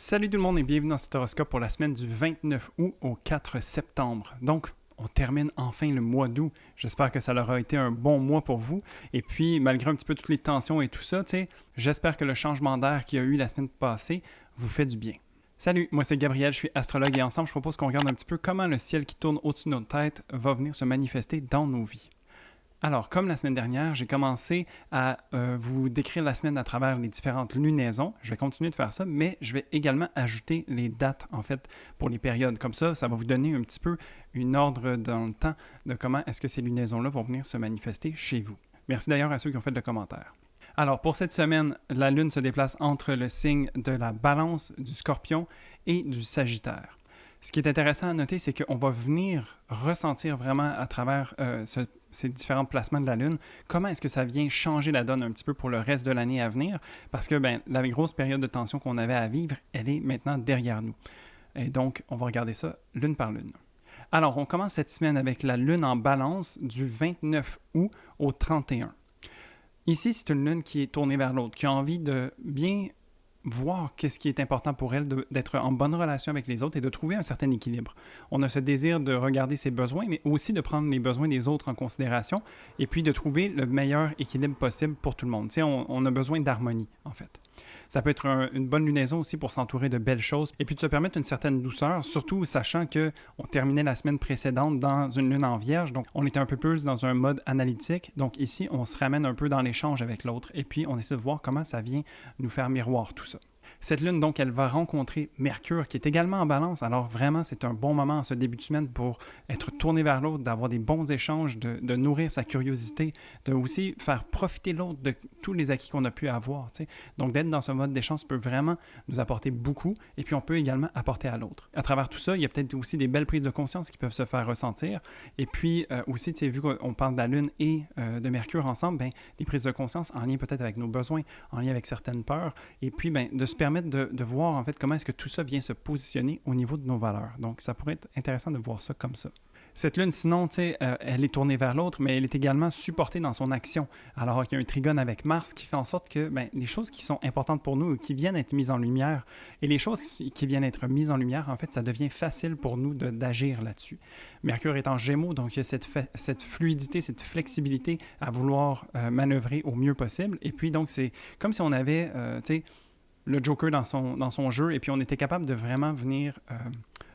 Salut tout le monde et bienvenue dans cet horoscope pour la semaine du 29 août au 4 septembre. Donc, on termine enfin le mois d'août. J'espère que ça aura été un bon mois pour vous. Et puis, malgré un petit peu toutes les tensions et tout ça, j'espère que le changement d'air qu'il y a eu la semaine passée vous fait du bien. Salut, moi c'est Gabriel, je suis astrologue et ensemble je propose qu'on regarde un petit peu comment le ciel qui tourne au-dessus de notre tête va venir se manifester dans nos vies. Alors, comme la semaine dernière, j'ai commencé à vous décrire la semaine à travers les différentes lunaisons. Je vais continuer de faire ça, mais je vais également ajouter les dates, en fait, pour les périodes. Comme ça va vous donner un petit peu une ordre dans le temps de comment est-ce que ces lunaisons-là vont venir se manifester chez vous. Merci d'ailleurs à ceux qui ont fait le commentaire. Alors, pour cette semaine, la Lune se déplace entre le signe de la Balance, du Scorpion et du Sagittaire. Ce qui est intéressant à noter, c'est qu'on va venir ressentir vraiment à travers ces différents placements de la Lune, comment est-ce que ça vient changer la donne un petit peu pour le reste de l'année à venir, parce que la grosse période de tension qu'on avait à vivre, elle est maintenant derrière nous. Et donc, on va regarder ça lune par lune. Alors, on commence cette semaine avec la Lune en Balance du 29 août au 31. Ici, c'est une Lune qui est tournée vers l'autre, qui a envie de bien voir qu'est-ce qui est important pour elle, d'être en bonne relation avec les autres et de trouver un certain équilibre. On a ce désir de regarder ses besoins, mais aussi de prendre les besoins des autres en considération et puis de trouver le meilleur équilibre possible pour tout le monde. On a besoin d'harmonie, en fait. Ça peut être une bonne lunaison aussi pour s'entourer de belles choses et puis de se permettre une certaine douceur, surtout sachant qu'on terminait la semaine précédente dans une lune en vierge, donc on était un peu plus dans un mode analytique. Donc ici, on se ramène un peu dans l'échange avec l'autre et puis on essaie de voir comment ça vient nous faire miroir tout ça. Cette lune, donc, elle va rencontrer Mercure, qui est également en balance. Alors, vraiment, c'est un bon moment en ce début de semaine pour être tourné vers l'autre, d'avoir des bons échanges, de nourrir sa curiosité, de aussi faire profiter l'autre de tous les acquis qu'on a pu avoir. Donc, d'être dans ce mode d'échange peut vraiment nous apporter beaucoup. Et puis, on peut également apporter à l'autre. À travers tout ça, il y a peut-être aussi des belles prises de conscience qui peuvent se faire ressentir. Et puis, aussi, vu qu'on parle de la lune et de Mercure ensemble, des prises de conscience en lien peut-être avec nos besoins, en lien avec certaines peurs. Et puis, de se permettre de voir en fait comment est-ce que tout ça vient se positionner au niveau de nos valeurs. Donc, ça pourrait être intéressant de voir ça comme ça. Cette lune, sinon, elle est tournée vers l'autre, mais elle est également supportée dans son action. Alors, il y a un trigone avec Mars qui fait en sorte que les choses qui sont importantes pour nous, qui viennent être mises en lumière, et les choses qui viennent être mises en lumière, en fait, ça devient facile pour nous d'agir là-dessus. Mercure est en Gémeaux, donc il y a cette fluidité, cette flexibilité à vouloir manœuvrer au mieux possible. Et puis, donc, c'est comme si on avait, le Joker dans son jeu, et puis on était capable de vraiment venir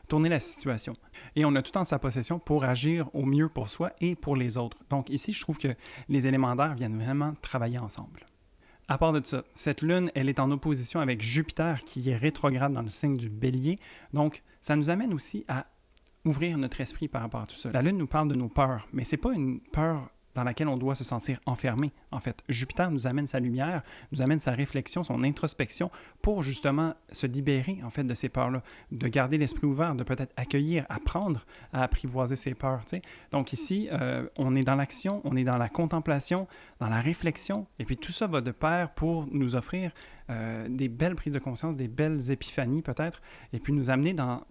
tourner la situation. Et on a tout en sa possession pour agir au mieux pour soi et pour les autres. Donc ici, je trouve que les éléments d'air viennent vraiment travailler ensemble. À part de ça, cette lune, elle est en opposition avec Jupiter qui est rétrograde dans le signe du Bélier. Donc, ça nous amène aussi à ouvrir notre esprit par rapport à tout ça. La lune nous parle de nos peurs, mais c'est pas une peur dans laquelle on doit se sentir enfermé, en fait. Jupiter nous amène sa lumière, nous amène sa réflexion, son introspection pour justement se libérer, en fait, de ces peurs-là, de garder l'esprit ouvert, de peut-être accueillir, apprendre à apprivoiser ses peurs, Donc ici, on est dans l'action, on est dans la contemplation, dans la réflexion, et puis tout ça va de pair pour nous offrir des belles prises de conscience, des belles épiphanies peut-être, et puis nous amener dans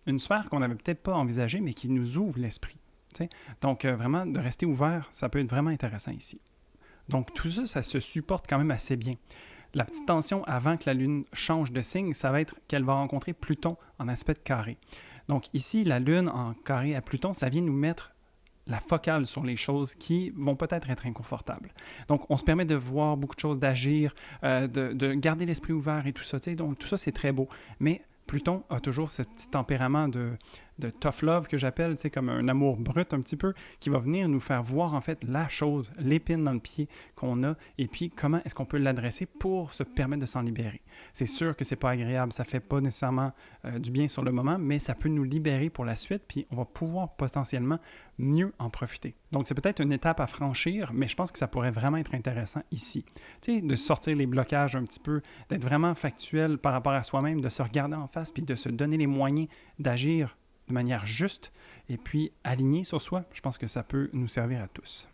une sphère qu'on n'avait peut-être pas envisagée, mais qui nous ouvre l'esprit. Donc, vraiment, de rester ouvert, ça peut être vraiment intéressant ici. Donc, tout ça, ça se supporte quand même assez bien. La petite tension avant que la Lune change de signe, ça va être qu'elle va rencontrer Pluton en aspect de carré. Donc, ici, la Lune en carré à Pluton, ça vient nous mettre la focale sur les choses qui vont peut-être être inconfortables. Donc, on se permet de voir beaucoup de choses, d'agir, de garder l'esprit ouvert et tout ça. Donc, tout ça, c'est très beau. Mais Pluton a toujours ce petit tempérament de tough love que j'appelle, comme un amour brut un petit peu, qui va venir nous faire voir en fait la chose, l'épine dans le pied qu'on a, et puis comment est-ce qu'on peut l'adresser pour se permettre de s'en libérer. C'est sûr que c'est pas agréable, ça fait pas nécessairement du bien sur le moment, mais ça peut nous libérer pour la suite, puis on va pouvoir potentiellement mieux en profiter. Donc c'est peut-être une étape à franchir, mais je pense que ça pourrait vraiment être intéressant ici. De sortir les blocages un petit peu, d'être vraiment factuel par rapport à soi-même, de se regarder en face, puis de se donner les moyens d'agir de manière juste et puis alignée sur soi. Je pense que ça peut nous servir à tous.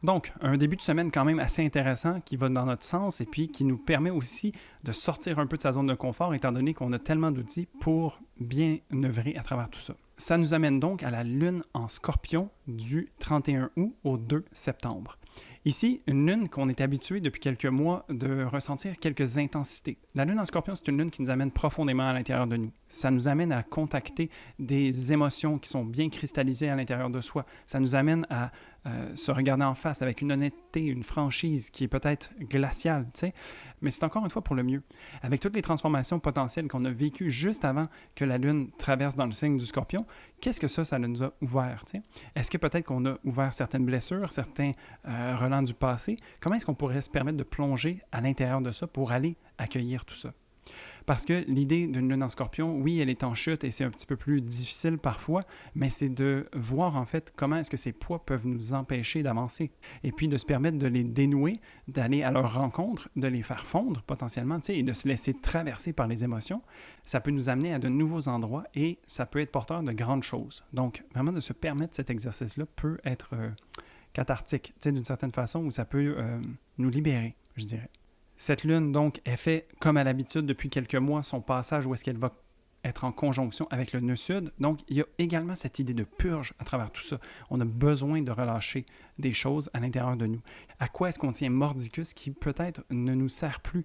Donc, un début de semaine quand même assez intéressant qui va dans notre sens et puis qui nous permet aussi de sortir un peu de sa zone de confort étant donné qu'on a tellement d'outils pour bien œuvrer à travers tout ça. Ça nous amène donc à la Lune en Scorpion du 31 août au 2 septembre. Ici, une lune qu'on est habitué depuis quelques mois de ressentir quelques intensités. La lune en Scorpion, c'est une lune qui nous amène profondément à l'intérieur de nous. Ça nous amène à contacter des émotions qui sont bien cristallisées à l'intérieur de soi. Ça nous amène à se regarder en face avec une honnêteté, une franchise qui est peut-être glaciale, tu sais. Mais c'est encore une fois pour le mieux. Avec toutes les transformations potentielles qu'on a vécues juste avant que la lune traverse dans le signe du Scorpion, qu'est-ce que ça nous a ouvert, tu sais? Est-ce que peut-être qu'on a ouvert certaines blessures, certains relents du passé? Comment est-ce qu'on pourrait se permettre de plonger à l'intérieur de ça pour aller accueillir tout ça? Parce que l'idée d'une lune en Scorpion, oui, elle est en chute et c'est un petit peu plus difficile parfois, mais c'est de voir en fait comment est-ce que ces poids peuvent nous empêcher d'avancer et puis de se permettre de les dénouer, d'aller à leur rencontre, de les faire fondre potentiellement, tu sais, et de se laisser traverser par les émotions. Ça peut nous amener à de nouveaux endroits et ça peut être porteur de grandes choses. Donc, vraiment de se permettre cet exercice-là peut être cathartique, tu sais, d'une certaine façon, où ça peut nous libérer, je dirais. Cette lune, donc, est fait, comme à l'habitude depuis quelques mois, son passage où est-ce qu'elle va être en conjonction avec le nœud sud. Donc, il y a également cette idée de purge à travers tout ça. On a besoin de relâcher des choses à l'intérieur de nous. À quoi est-ce qu'on tient mordicus qui peut-être ne nous sert plus?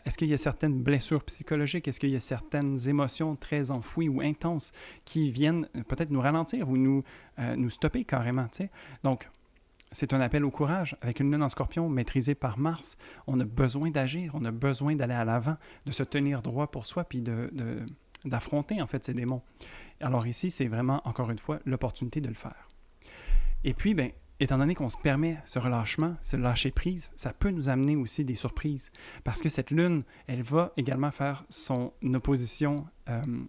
Est-ce qu'il y a certaines blessures psychologiques? Est-ce qu'il y a certaines émotions très enfouies ou intenses qui viennent peut-être nous ralentir ou nous stopper carrément, tu sais? Donc, c'est un appel au courage. Avec une lune en Scorpion maîtrisée par Mars, on a besoin d'agir, on a besoin d'aller à l'avant, de se tenir droit pour soi, puis d'affronter en fait ces démons. Alors ici, c'est vraiment, encore une fois, l'opportunité de le faire. Et puis, bien, étant donné qu'on se permet ce relâchement, ce lâcher-prise, ça peut nous amener aussi des surprises. Parce que cette lune, elle va également faire son opposition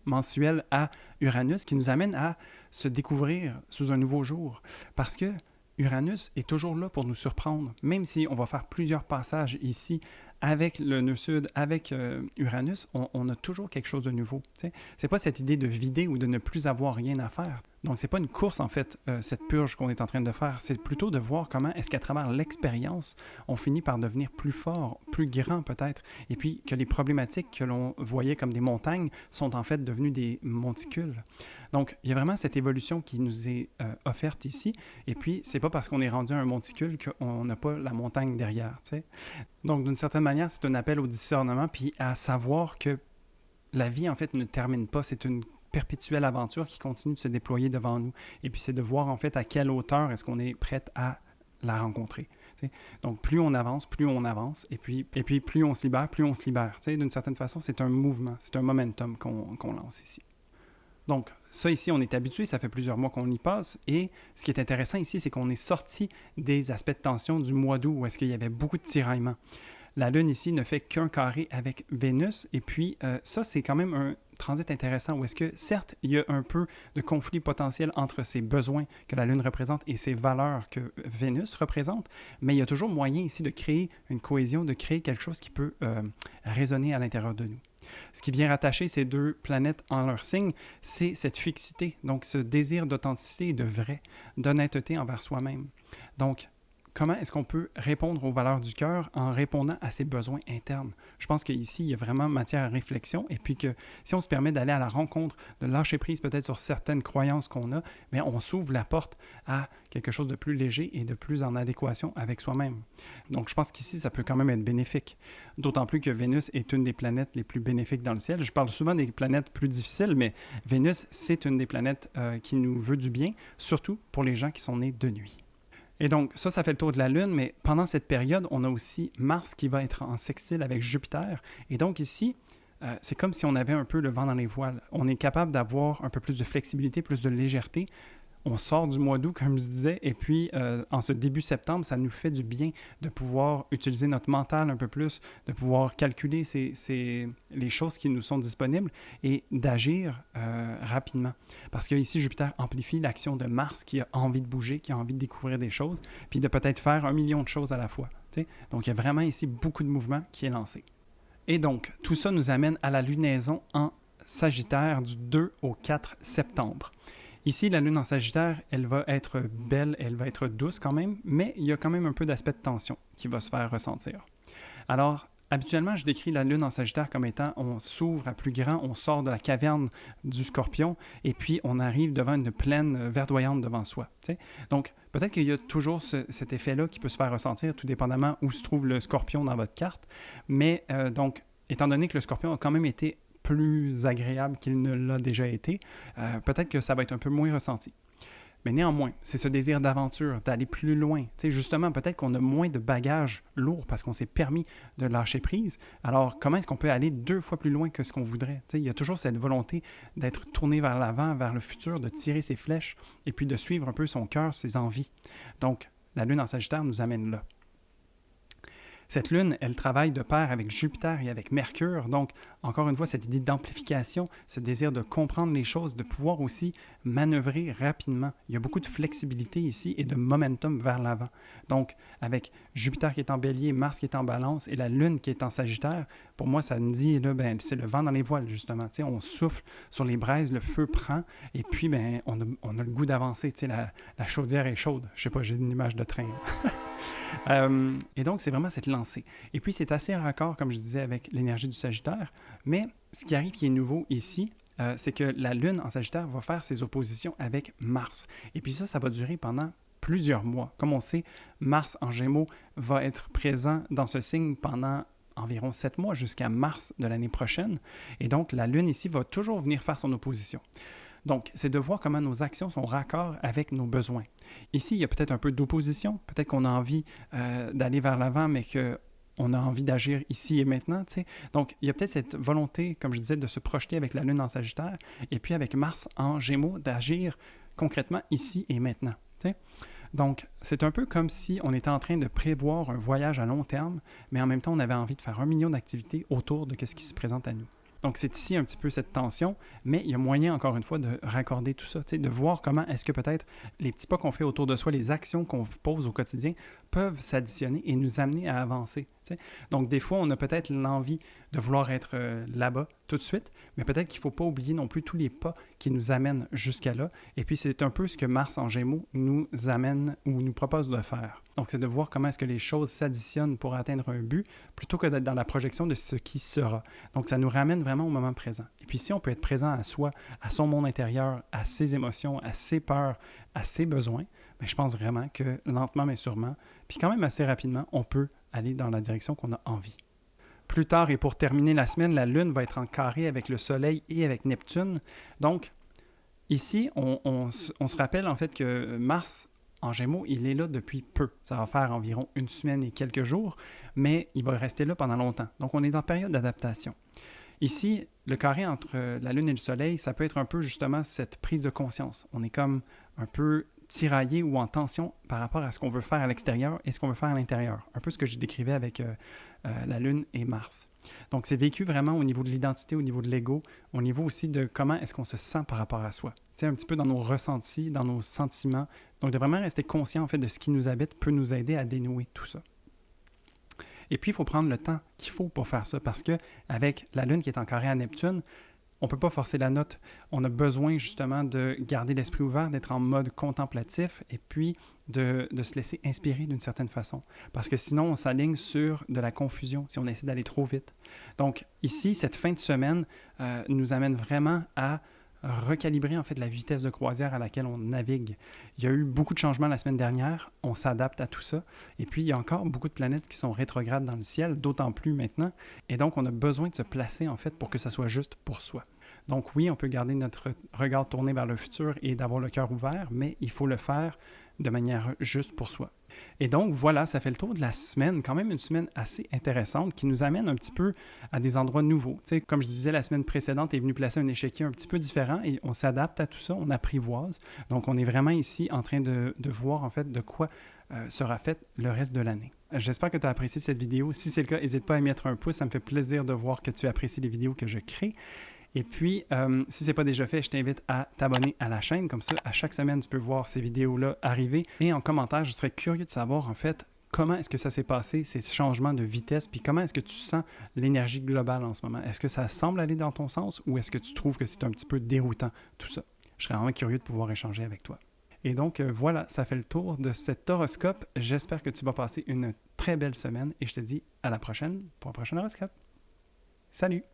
mensuelle à Uranus, qui nous amène à se découvrir sous un nouveau jour. Parce que Uranus est toujours là pour nous surprendre, même si on va faire plusieurs passages ici avec le nœud sud, avec Uranus, on a toujours quelque chose de nouveau. C'est pas cette idée de vider ou de ne plus avoir rien à faire. Donc, c'est pas une course, en fait, cette purge qu'on est en train de faire. C'est plutôt de voir comment est-ce qu'à travers l'expérience, on finit par devenir plus fort, plus grand peut-être, et puis que les problématiques que l'on voyait comme des montagnes sont en fait devenues des monticules. Donc, il y a vraiment cette évolution qui nous est offerte ici, et puis c'est pas parce qu'on est rendu à un monticule qu'on n'a pas la montagne derrière, tu sais. Donc, d'une certaine manière, c'est un appel au discernement, puis à savoir que la vie, en fait, ne termine pas. C'est une perpétuelle aventure qui continue de se déployer devant nous. Et puis, c'est de voir, en fait, à quelle hauteur est-ce qu'on est prête à la rencontrer. T'sais. Donc, plus on avance, et puis plus on se libère. T'sais. D'une certaine façon, c'est un mouvement, c'est un momentum qu'on lance ici. Donc, ça ici, on est habitué, ça fait plusieurs mois qu'on y passe, et ce qui est intéressant ici, c'est qu'on est sorti des aspects de tension du mois d'août, où est-ce qu'il y avait beaucoup de tiraillements. La Lune ici ne fait qu'un carré avec Vénus, et puis ça, c'est quand même un transit intéressant, où est-ce que, certes, il y a un peu de conflit potentiel entre ces besoins que la Lune représente et ces valeurs que Vénus représente, mais il y a toujours moyen ici de créer une cohésion, de créer quelque chose qui peut résonner à l'intérieur de nous. Ce qui vient rattacher ces deux planètes en leur signe, c'est cette fixité, donc ce désir d'authenticité et de vrai, d'honnêteté envers soi-même. Donc, comment est-ce qu'on peut répondre aux valeurs du cœur en répondant à ses besoins internes? Je pense qu'ici, il y a vraiment matière à réflexion et puis que si on se permet d'aller à la rencontre, de lâcher prise peut-être sur certaines croyances qu'on a, bien, on s'ouvre la porte à quelque chose de plus léger et de plus en adéquation avec soi-même. Donc, je pense qu'ici, ça peut quand même être bénéfique. D'autant plus que Vénus est une des planètes les plus bénéfiques dans le ciel. Je parle souvent des planètes plus difficiles, mais Vénus, c'est une des planètes qui nous veut du bien, surtout pour les gens qui sont nés de nuit. Et donc, ça fait le tour de la Lune, mais pendant cette période, on a aussi Mars qui va être en sextile avec Jupiter. Et donc ici, c'est comme si on avait un peu le vent dans les voiles. On est capable d'avoir un peu plus de flexibilité, plus de légèreté. On sort du mois d'août, comme je disais, et puis en ce début septembre, ça nous fait du bien de pouvoir utiliser notre mental un peu plus, de pouvoir calculer les choses qui nous sont disponibles et d'agir rapidement. Parce que ici, Jupiter amplifie l'action de Mars qui a envie de bouger, qui a envie de découvrir des choses, puis de peut-être faire 1 million de choses à la fois. T'sais? Donc, il y a vraiment ici beaucoup de mouvement qui est lancé. Et donc, tout ça nous amène à la lunaison en Sagittaire du 2 au 4 septembre. Ici, la Lune en Sagittaire, elle va être belle, elle va être douce quand même, mais il y a quand même un peu d'aspect de tension qui va se faire ressentir. Alors, Habituellement, je décris la lune en Sagittaire comme étant on s'ouvre à plus grand, on sort de la caverne du Scorpion et puis on arrive devant une plaine verdoyante devant soi. T'sais? Donc, peut-être qu'il y a toujours cet effet-là qui peut se faire ressentir, tout dépendamment où se trouve le Scorpion dans votre carte. Mais donc, étant donné que le Scorpion a quand même été plus agréable qu'il ne l'a déjà été, peut-être que ça va être un peu moins ressenti. Mais néanmoins, c'est ce désir d'aventure, d'aller plus loin. Tu sais, justement, peut-être qu'on a moins de bagages lourds parce qu'on s'est permis de lâcher prise. Alors, comment est-ce qu'on peut aller 2 fois plus loin que ce qu'on voudrait? Tu sais, il y a toujours cette volonté d'être tourné vers l'avant, vers le futur, de tirer ses flèches et puis de suivre un peu son cœur, ses envies. Donc, la lune en Sagittaire nous amène là. Cette lune, elle travaille de pair avec Jupiter et avec Mercure. Donc, encore une fois, cette idée d'amplification, ce désir de comprendre les choses, de pouvoir aussi manœuvrer rapidement. Il y a beaucoup de flexibilité ici et de momentum vers l'avant. Donc, avec Jupiter qui est en Bélier, Mars qui est en Balance et la lune qui est en Sagittaire, pour moi, ça me dit, là, c'est le vent dans les voiles, justement. Tu sais, on souffle sur les braises, le feu prend et puis, on a le goût d'avancer. Tu sais, la chaudière est chaude. Je sais pas, j'ai une image de train. Et donc, c'est vraiment cette lancée. Et puis, c'est assez raccord, comme je disais, avec l'énergie du Sagittaire. Mais ce qui arrive qui est nouveau ici, c'est que la Lune en Sagittaire va faire ses oppositions avec Mars. Et puis ça va durer pendant plusieurs mois. Comme on sait, Mars en Gémeaux va être présent dans ce signe pendant environ 7 mois jusqu'à mars de l'année prochaine. Et donc, la Lune ici va toujours venir faire son opposition. Donc, c'est de voir comment nos actions sont raccords avec nos besoins. Ici, il y a peut-être un peu d'opposition, peut-être qu'on a envie d'aller vers l'avant, mais qu'on a envie d'agir ici et maintenant, tu sais. Donc, il y a peut-être cette volonté, comme je disais, de se projeter avec la Lune en Sagittaire, et puis avec Mars en Gémeaux, d'agir concrètement ici et maintenant, tu sais. Donc, c'est un peu comme si on était en train de prévoir un voyage à long terme, mais en même temps, on avait envie de faire 1 million d'activités autour de ce qui se présente à nous. Donc, c'est ici un petit peu cette tension, mais il y a moyen, encore une fois, de raccorder tout ça, de voir comment est-ce que peut-être les petits pas qu'on fait autour de soi, les actions qu'on pose au quotidien peuvent s'additionner et nous amener à avancer. T'sais. Donc, des fois, on a peut-être l'envie de vouloir être là-bas tout de suite, mais peut-être qu'il ne faut pas oublier non plus tous les pas qui nous amènent jusqu'à là. Et puis, c'est un peu ce que Mars en Gémeaux nous amène ou nous propose de faire. Donc, c'est de voir comment est-ce que les choses s'additionnent pour atteindre un but, plutôt que d'être dans la projection de ce qui sera. Donc, ça nous ramène vraiment au moment présent. Et puis, si on peut être présent à soi, à son monde intérieur, à ses émotions, à ses peurs, à ses besoins, bien, je pense vraiment que lentement mais sûrement, puis quand même assez rapidement, on peut aller dans la direction qu'on a envie. Plus tard et pour terminer la semaine, la Lune va être en carré avec le Soleil et avec Neptune. Donc, ici, on se rappelle en fait que Mars en Gémeaux, il est là depuis peu. Ça va faire environ 1 semaine et quelques jours, mais il va rester là pendant longtemps. Donc, on est en période d'adaptation. Ici, le carré entre la Lune et le Soleil, ça peut être un peu justement cette prise de conscience. On est comme un peu tiraillé ou en tension par rapport à ce qu'on veut faire à l'extérieur et ce qu'on veut faire à l'intérieur. Un peu ce que je décrivais avec la Lune et Mars. Donc, c'est vécu vraiment au niveau de l'identité, au niveau de l'ego, au niveau aussi de comment est-ce qu'on se sent par rapport à soi. Tu sais, un petit peu dans nos ressentis, dans nos sentiments. Donc, de vraiment rester conscient en fait de ce qui nous habite peut nous aider à dénouer tout ça. Et puis, il faut prendre le temps qu'il faut pour faire ça parce qu'avec la Lune qui est en carré à Neptune, on ne peut pas forcer la note. On a besoin justement de garder l'esprit ouvert, d'être en mode contemplatif et puis de se laisser inspirer d'une certaine façon. Parce que sinon, on s'aligne sur de la confusion si on essaie d'aller trop vite. Donc ici, cette fin de semaine nous amène vraiment à recalibrer en fait la vitesse de croisière à laquelle on navigue. Il y a eu beaucoup de changements la semaine dernière, on s'adapte à tout ça, et puis il y a encore beaucoup de planètes qui sont rétrogrades dans le ciel, d'autant plus maintenant, et donc on a besoin de se placer en fait pour que ça soit juste pour soi. Donc oui, on peut garder notre regard tourné vers le futur et d'avoir le cœur ouvert, mais il faut le faire de manière juste pour soi. Et donc, voilà, ça fait le tour de la semaine, quand même une semaine assez intéressante qui nous amène un petit peu à des endroits nouveaux. Tu sais, comme je disais, la semaine précédente est venue placer un échiquier un petit peu différent et on s'adapte à tout ça, on apprivoise. Donc, on est vraiment ici en train de voir en fait de quoi sera fait le reste de l'année. J'espère que tu as apprécié cette vidéo. Si c'est le cas, n'hésite pas à mettre un pouce, ça me fait plaisir de voir que tu apprécies les vidéos que je crée. Et puis, si ce n'est pas déjà fait, je t'invite à t'abonner à la chaîne. Comme ça, à chaque semaine, tu peux voir ces vidéos-là arriver. Et en commentaire, je serais curieux de savoir, en fait, comment est-ce que ça s'est passé, ces changements de vitesse, puis comment est-ce que tu sens l'énergie globale en ce moment? Est-ce que ça semble aller dans ton sens ou est-ce que tu trouves que c'est un petit peu déroutant, tout ça? Je serais vraiment curieux de pouvoir échanger avec toi. Et donc, voilà, ça fait le tour de cet horoscope. J'espère que tu vas passer une très belle semaine et je te dis à la prochaine pour un prochain horoscope. Salut!